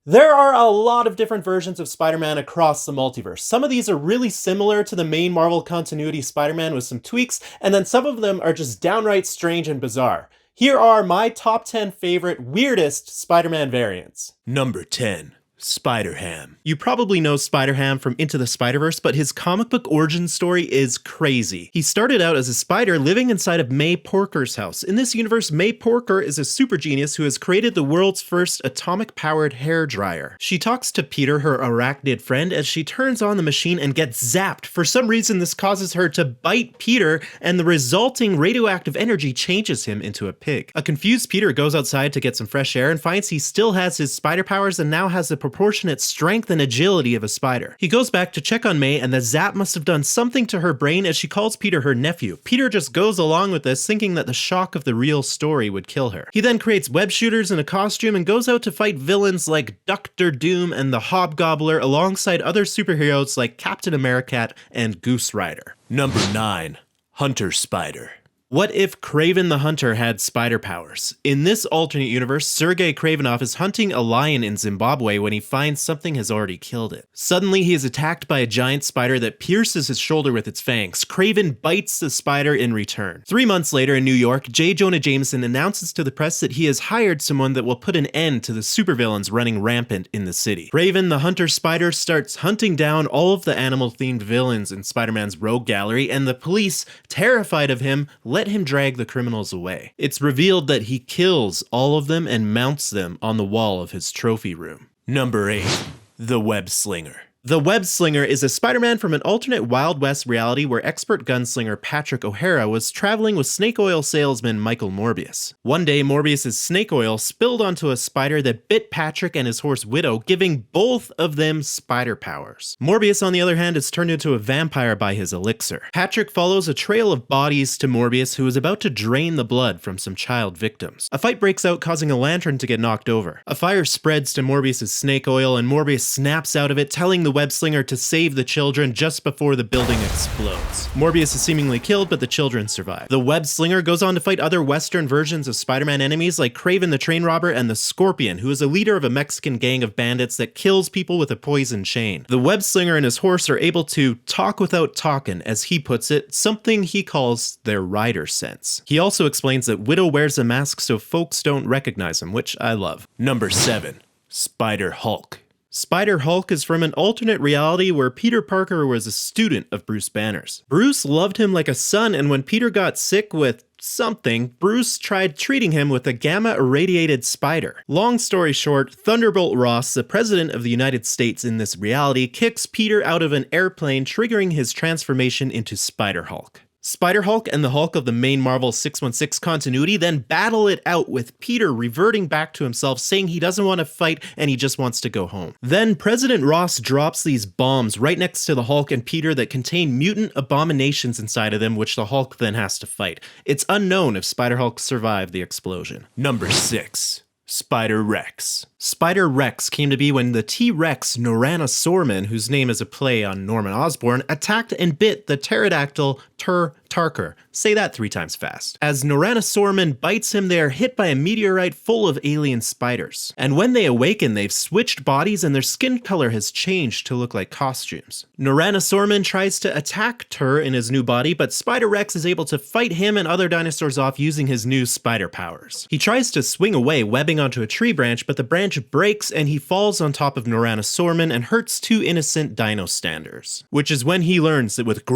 There are a lot of different versions of Spider-Man across the multiverse. Some of these are really similar to the main Marvel continuity Spider-Man with some tweaks, and then some of them are just downright strange and bizarre. Here are my top 10 favorite, weirdest Spider-Man variants. Number 10. Spider-Ham. You probably know Spider-Ham from Into the Spider-Verse, but his comic book origin story is crazy. He started out as a spider living inside of May Porker's house. In this universe, May Porker is a super genius who has created the world's first atomic-powered hair dryer. She talks to Peter, her arachnid friend, as she turns on the machine and gets zapped. For some reason, this causes her to bite Peter, and the resulting radioactive energy changes him into a pig. A confused Peter goes outside to get some fresh air and finds he still has his spider powers and now has the proportionate strength and agility of a spider. He goes back to check on May, and the zap must have done something to her brain as she calls Peter her nephew. Peter just goes along with this, thinking that the shock of the real story would kill her. He then creates web shooters in a costume and goes out to fight villains like Dr. Doom and the Hobgobbler alongside other superheroes like Captain America and Goose Rider. Number 9. Hunter Spider. What if Kraven the Hunter had spider powers? In this alternate universe, Sergei Kravenov is hunting a lion in Zimbabwe when he finds something has already killed it. Suddenly, he is attacked by a giant spider that pierces his shoulder with its fangs. Kraven bites the spider in return. 3 months later in New York, J. Jonah Jameson announces to the press that he has hired someone that will put an end to the supervillains running rampant in the city. Kraven the Hunter Spider starts hunting down all of the animal-themed villains in Spider-Man's rogue gallery, and the police, terrified of him, let him drag the criminals away. It's revealed that he kills all of them and mounts them on the wall of his trophy room. Number 8. The Web Slinger. The Web Slinger is a Spider-Man from an alternate Wild West reality where expert gunslinger Patrick O'Hara was traveling with snake oil salesman Michael Morbius. One day, Morbius's snake oil spilled onto a spider that bit Patrick and his horse Widow, giving both of them spider powers. Morbius, on the other hand, is turned into a vampire by his elixir. Patrick follows a trail of bodies to Morbius, who is about to drain the blood from some child victims. A fight breaks out, causing a lantern to get knocked over. A fire spreads to Morbius's snake oil, and Morbius snaps out of it, telling the Web Slinger to save the children just before the building explodes. Morbius is seemingly killed, but the children survive. The Web Slinger goes on to fight other Western versions of Spider-Man enemies like Kraven the Train Robber and the Scorpion, who is a leader of a Mexican gang of bandits that kills people with a poison chain. The Web Slinger and his horse are able to talk without talking, as he puts it, something he calls their rider sense. He also explains that Widow wears a mask so folks don't recognize him, which I love. Number 7. Spider-Hulk. Spider-Hulk is from an alternate reality where Peter Parker was a student of Bruce Banner's. Bruce loved him like a son, and when Peter got sick with something, Bruce tried treating him with a gamma-irradiated spider. Long story short, Thunderbolt Ross, the president of the United States in this reality, kicks Peter out of an airplane, triggering his transformation into Spider-Hulk. Spider-Hulk and the Hulk of the main Marvel 616 continuity then battle it out, with Peter reverting back to himself, saying he doesn't want to fight and he just wants to go home. Then President Ross drops these bombs right next to the Hulk and Peter that contain mutant abominations inside of them, which the Hulk then has to fight. It's unknown if Spider-Hulk survived the explosion. Number 6. Spider-Rex. Spider-Rex came to be when the T-Rex Noranosaurman, whose name is a play on Norman Osborn, attacked and bit the pterodactyl Tarker. Say that 3 times fast. As Noranosaurman bites him, they are hit by a meteorite full of alien spiders. And when they awaken, they've switched bodies and their skin color has changed to look like costumes. Noranosaurman tries to attack Tur in his new body, but Spider-Rex is able to fight him and other dinosaurs off using his new spider powers. He tries to swing away, webbing onto a tree branch, but the branch breaks and he falls on top of Noranosaurman and hurts 2 innocent dino standers. Which is when he learns that with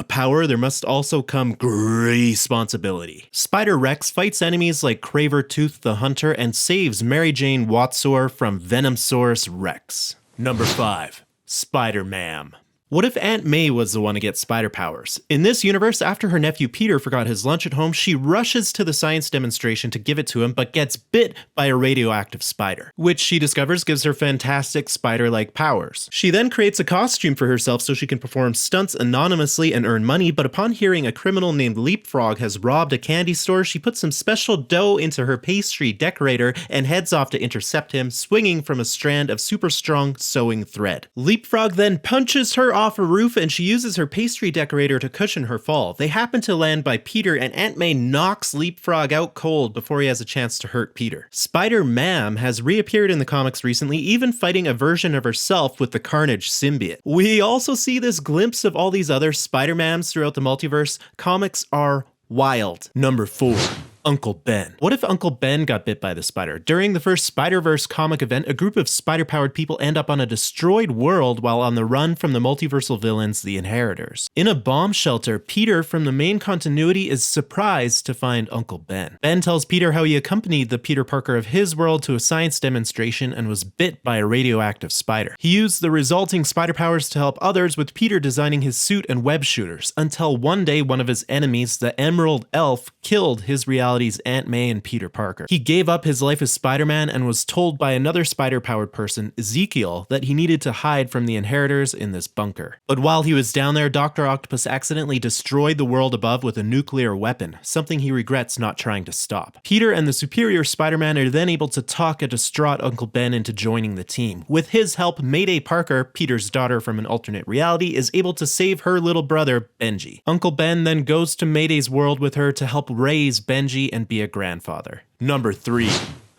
power, there must also come responsibility. Spider-Rex fights enemies like Craver-Tooth the Hunter and saves Mary Jane Watsour from Venomsaurus Rex. Number 5. Spider-Man. What if Aunt May was the one to get spider powers? In this universe, after her nephew Peter forgot his lunch at home, she rushes to the science demonstration to give it to him, but gets bit by a radioactive spider, which she discovers gives her fantastic spider-like powers. She then creates a costume for herself so she can perform stunts anonymously and earn money, but upon hearing a criminal named Leapfrog has robbed a candy store, she puts some special dough into her pastry decorator and heads off to intercept him, swinging from a strand of super strong sewing thread. Leapfrog then punches her off a roof and she uses her pastry decorator to cushion her fall. They happen to land by Peter and Aunt May knocks Leapfrog out cold before he has a chance to hurt Peter. Spider-Man has reappeared in the comics recently, even fighting a version of herself with the Carnage symbiote. We also see this glimpse of all these other Spider-Mans throughout the multiverse. Comics are wild. Number 4. Uncle Ben. What if Uncle Ben got bit by the spider? During the first Spider-Verse comic event, a group of spider-powered people end up on a destroyed world while on the run from the multiversal villains, the Inheritors. In a bomb shelter, Peter from the main continuity is surprised to find Uncle Ben. Ben tells Peter how he accompanied the Peter Parker of his world to a science demonstration and was bit by a radioactive spider. He used the resulting spider powers to help others, with Peter designing his suit and web shooters, until one day one of his enemies, the Emerald Elf, killed his reality Aunt May and Peter Parker. He gave up his life as Spider-Man and was told by another spider-powered person, Ezekiel, that he needed to hide from the Inheritors in this bunker. But while he was down there, Dr. Octopus accidentally destroyed the world above with a nuclear weapon, something he regrets not trying to stop. Peter and the superior Spider-Man are then able to talk a distraught Uncle Ben into joining the team. With his help, Mayday Parker, Peter's daughter from an alternate reality, is able to save her little brother, Benji. Uncle Ben then goes to Mayday's world with her to help raise Benji and be a grandfather. Number 3.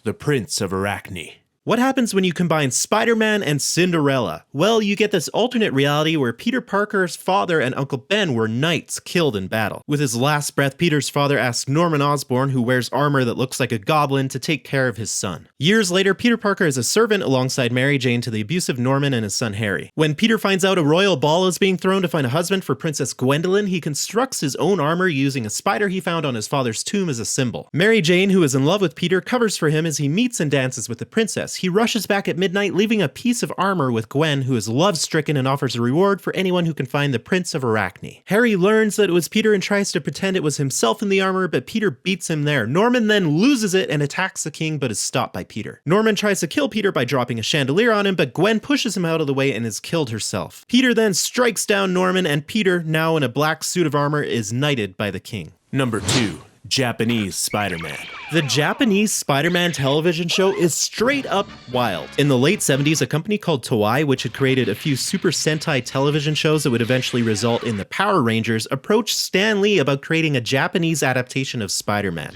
The Prince of Arachne. What happens when you combine Spider-Man and Cinderella? Well, you get this alternate reality where Peter Parker's father and Uncle Ben were knights killed in battle. With his last breath, Peter's father asks Norman Osborn, who wears armor that looks like a goblin, to take care of his son. Years later, Peter Parker is a servant alongside Mary Jane to the abusive Norman and his son Harry. When Peter finds out a royal ball is being thrown to find a husband for Princess Gwendolyn, he constructs his own armor using a spider he found on his father's tomb as a symbol. Mary Jane, who is in love with Peter, covers for him as he meets and dances with the princess. He rushes back at midnight, leaving a piece of armor with Gwen, who is love-stricken and offers a reward for anyone who can find the Prince of Arachne. Harry learns that it was Peter and tries to pretend it was himself in the armor, but Peter beats him there. Norman then loses it and attacks the king, but is stopped by Peter. Norman tries to kill Peter by dropping a chandelier on him, but Gwen pushes him out of the way and is killed herself. Peter then strikes down Norman, and Peter, now in a black suit of armor, is knighted by the king. Number 2. Japanese Spider-Man. The Japanese Spider-Man television show is straight up wild. In the late 70s, a company called Toei, which had created a few Super Sentai television shows that would eventually result in the Power Rangers, approached Stan Lee about creating a Japanese adaptation of Spider-Man.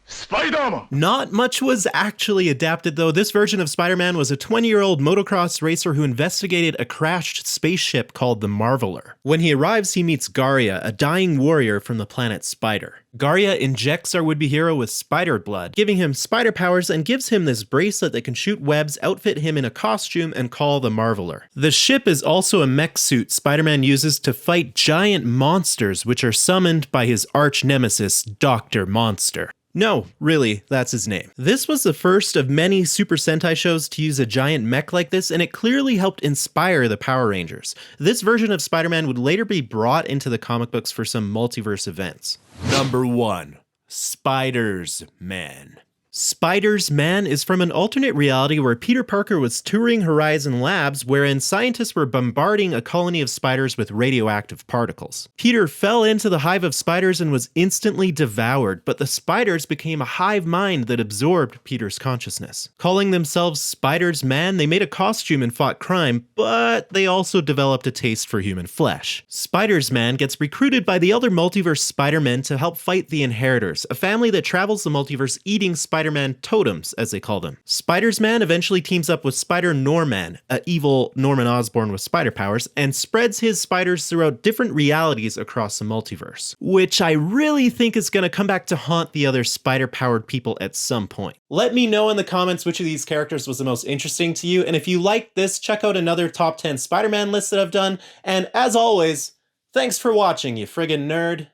Spider-Man! Not much was actually adapted, though. This version of Spider-Man was a 20-year-old motocross racer who investigated a crashed spaceship called the Marveler. When he arrives, he meets Garia, a dying warrior from the planet Spider. Garia injects our would-be hero with spider blood, giving him spider powers, and gives him this bracelet that can shoot webs, outfit him in a costume, and call the Marveler. The ship is also a mech suit Spider-Man uses to fight giant monsters, which are summoned by his arch-nemesis, Dr. Monster. No, really, that's his name. This was the first of many Super Sentai shows to use a giant mech like this, and it clearly helped inspire the Power Rangers. This version of Spider-Man would later be brought into the comic books for some multiverse events. Number 1. Spider's Man. Spider's Man is from an alternate reality where Peter Parker was touring Horizon Labs, wherein scientists were bombarding a colony of spiders with radioactive particles. Peter fell into the hive of spiders and was instantly devoured, but the spiders became a hive mind that absorbed Peter's consciousness. Calling themselves Spider's Man, they made a costume and fought crime, but they also developed a taste for human flesh. Spider's Man gets recruited by the other multiverse Spider-Men to help fight the Inheritors, a family that travels the multiverse eating Spider-Man totems, as they call them. Spider's Man eventually teams up with Spider-Norman, an evil Norman Osborn with spider powers, and spreads his spiders throughout different realities across the multiverse, which I really think is going to come back to haunt the other spider-powered people at some point. Let me know in the comments which of these characters was the most interesting to you, and if you liked this, check out another top 10 Spider-Man list that I've done, and as always, thanks for watching, you friggin' nerd.